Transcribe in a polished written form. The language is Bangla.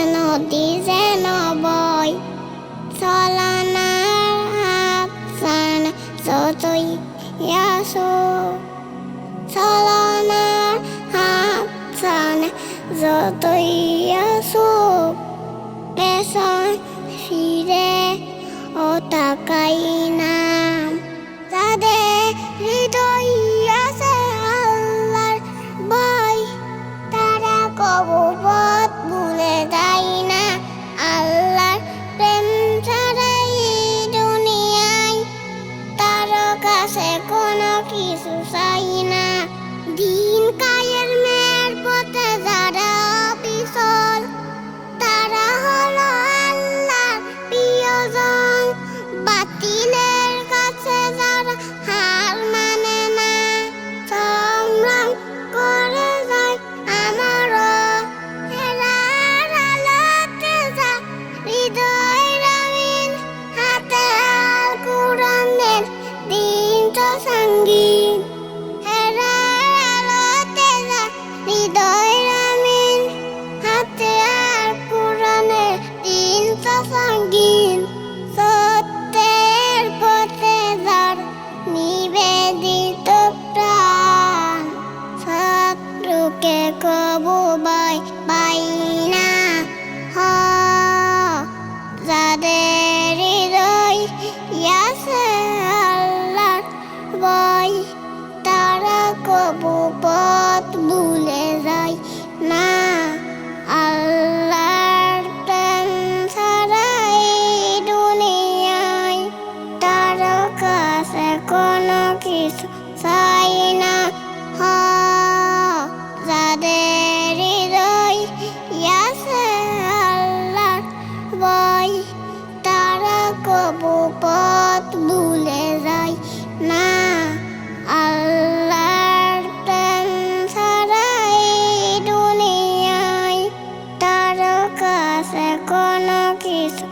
নদী যেন বয় ছলনার হাত ছানা যতই আসো ছলনার হাত ছানা যতই আসো পেছন ফিরে ও তাকাই না যাদের হৃদয় আছে আল্লাহর ভয় তারা কবু পথ ভুলে যায় না আল্লাহর প্রেম ছাড়াই দুনিয়ায় তার কাছে কোনো কিছু চাই না দিন কায়ের মেয়ের পথে যারা বিচল তারা হলো আল্লাহর প্রিয়জন বাতিলের কাছে যারা হার মানে না সংগ্রাম করে যায় আমারও হেরার আলোতে যা হৃদয় রঙিন হাতে আল কুরআনের দিন তো সঙ্গীন হেরার আলোতে যা হৃদয় রঙিন হাতে আল কুরআনের দিন তো সঙ্গীন সত্যের পথে যার নিবেদিত প্রাণ শত্রুকে কবু পাই না যাদের হৃদয় আছে আল্লাহর ভয় তারা কবু পথ ভুলে যায় না আল্লাহর প্রেম ছাড়া এই দুনিয়ায় তার কাছে কোনো কিছু চাই না যাদের হৃদয় আছে আল্লাহর ভয় তারা কবু পথ ভুলে যায় না আল্লাহর প্রেম ছাড়া এই দুনিয়ায় তার কাছে কোনো কিছু